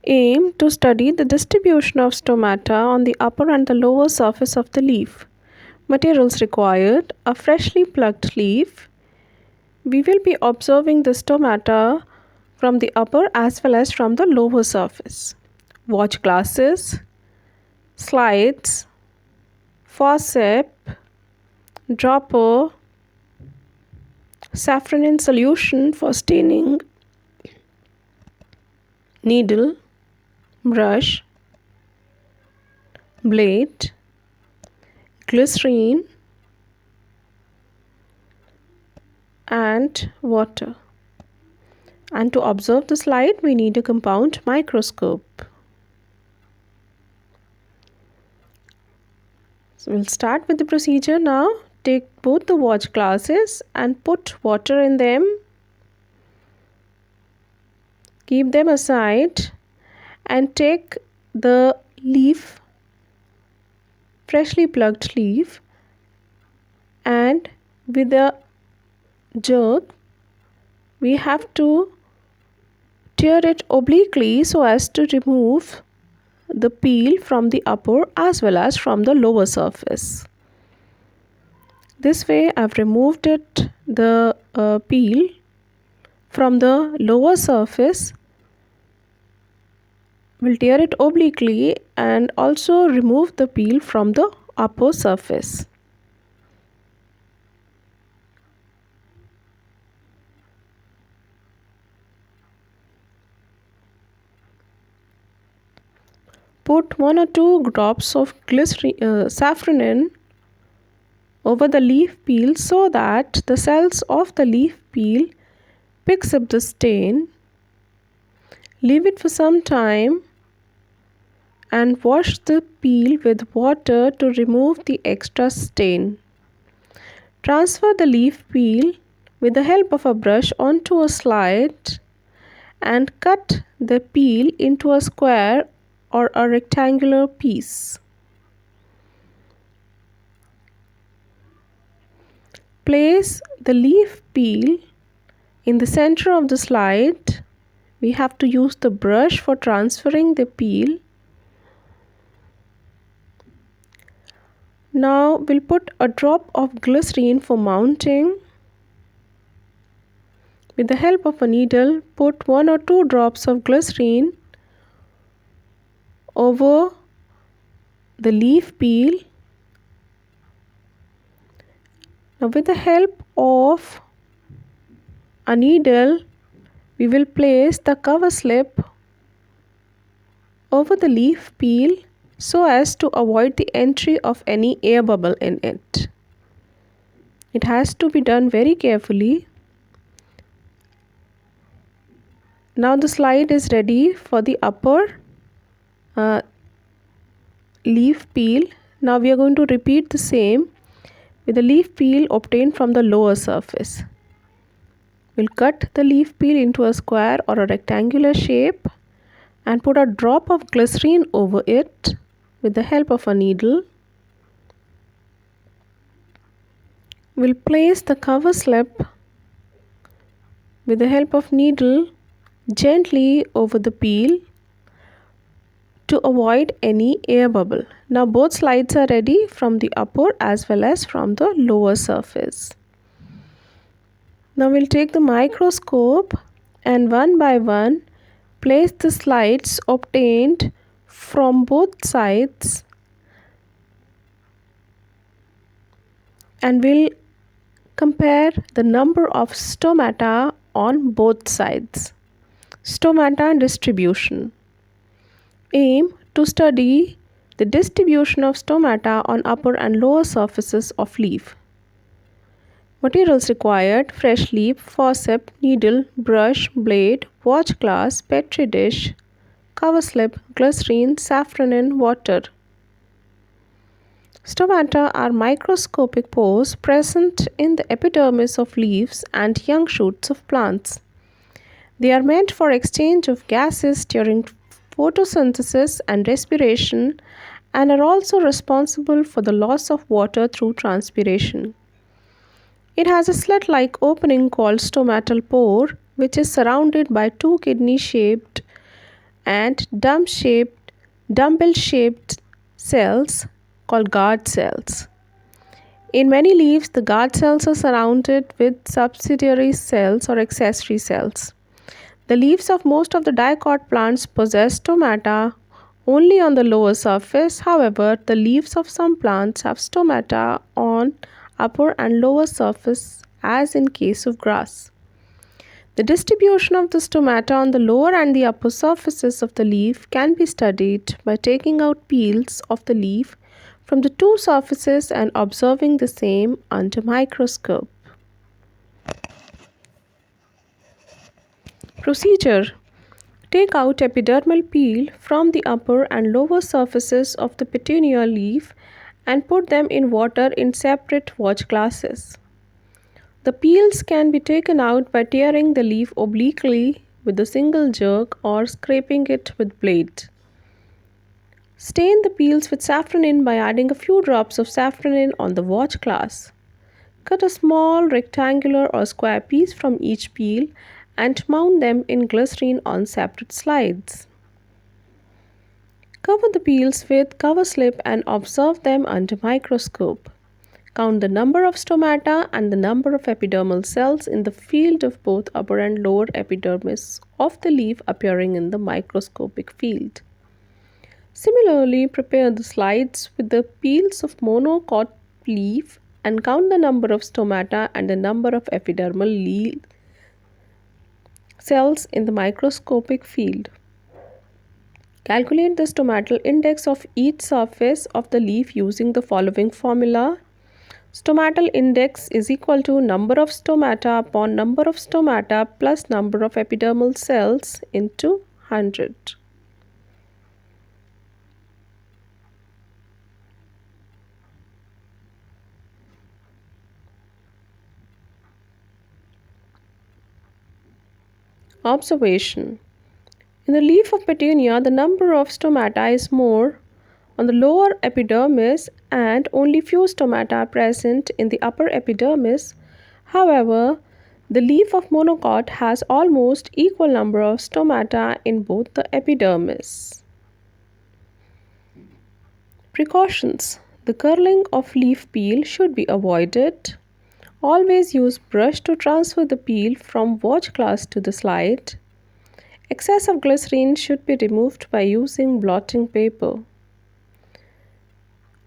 Aim to study the distribution of stomata on the upper and the lower surface of the leaf. Materials required: a freshly plucked leaf. We will be observing the stomata from the upper as well as from the lower surface. Watch glasses, slides, forceps, dropper, saffron in solution for staining, needle, brush, blade, glycerine, and water. And to observe the slide, we need a compound microscope. So we'll start with the procedure now. Take both the watch glasses and put water in them. Keep them aside and take the leaf, freshly plucked leaf, and with a jerk we have to tear it obliquely so as to remove the peel from the upper as well as from the lower surface. This way I've removed the peel from the lower surface. We'll tear it obliquely and also remove the peel from the upper surface. Put 1 or 2 drops of saffron over the leaf peel so that the cells of the leaf peel picks up the stain. Leave it for some time and wash the peel with water to remove the extra stain. Transfer the leaf peel with the help of a brush onto a slide and cut the peel into a square or a rectangular piece. Place the leaf peel in the center of the slide. We have to use the brush for transferring the peel. Now we'll put a drop of glycerine for mounting. With the help of a needle, put 1 or 2 drops of glycerine over the leaf peel. Now with the help of a needle, we will place the cover slip over the leaf peel so as to avoid the entry of any air bubble in it. It has to be done very carefully. Now the slide is ready for the upper leaf peel. Now we are going to repeat the same with the leaf peel obtained from the lower surface. We'll cut the leaf peel into a square or a rectangular shape and put a drop of glycerine over it with the help of a needle. We'll place the cover slip with the help of needle gently over the peel to avoid any air bubble. Now both slides are ready from the upper as well as from the lower surface. Now we'll take the microscope and one by one place the slides obtained from both sides, and we'll compare the number of stomata on both sides. Stomata distribution. Aim to study the distribution of stomata on upper and lower surfaces of leaf. Materials required: fresh leaf, forceps, needle, brush, blade, watch glass, petri dish, cover slip, glycerine, saffron, water. Stomata are microscopic pores present in the epidermis of leaves and young shoots of plants. They are meant for exchange of gases during photosynthesis and respiration, and are also responsible for the loss of water through transpiration. It has a slit-like opening called stomatal pore, which is surrounded by 2 kidney-shaped and dumbbell-shaped cells called guard cells. In many leaves, the guard cells are surrounded with subsidiary cells or accessory cells. The leaves of most of the dicot plants possess stomata only on the lower surface. However, the leaves of some plants have stomata on upper and lower surface, as in case of grass. The distribution of the stomata on the lower and the upper surfaces of the leaf can be studied by taking out peels of the leaf from the two surfaces and observing the same under microscope. Procedure: take out epidermal peel from the upper and lower surfaces of the petunia leaf and put them in water in separate watch glasses. The peels can be taken out by tearing the leaf obliquely with a single jerk or scraping it with blade. Stain the peels with safranin by adding a few drops of safranin on the watch glass. Cut a small rectangular or square piece from each peel and mount them in glycerine on separate slides. Cover the peels with cover slip and observe them under microscope. Count the number of stomata and the number of epidermal cells in the field of both upper and lower epidermis of the leaf appearing in the microscopic field. Similarly, prepare the slides with the peels of monocot leaf and count the number of stomata and the number of epidermal cells in the microscopic field. Calculate the stomatal index of each surface of the leaf using the following formula. Stomatal index is equal to number of stomata upon number of stomata plus number of epidermal cells into 100. Observation: in the leaf of petunia, the number of stomata is more on the lower epidermis and only few stomata are present in the upper epidermis. However, the leaf of monocot has almost equal number of stomata in both the epidermis. Precautions: the curling of leaf peel should be avoided. Always use brush to transfer the peel from watch glass to the slide. Excess of glycerine should be removed by using blotting paper.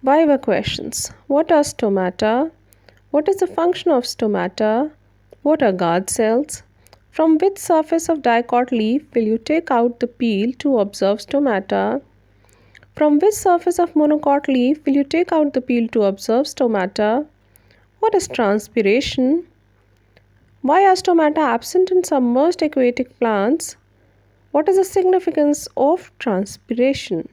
Viva questions: what are stomata? What is the function of stomata? What are guard cells? From which surface of dicot leaf will you take out the peel to observe stomata? From which surface of monocot leaf will you take out the peel to observe stomata? What is transpiration? Why are stomata absent in submerged aquatic plants? What is the significance of transpiration?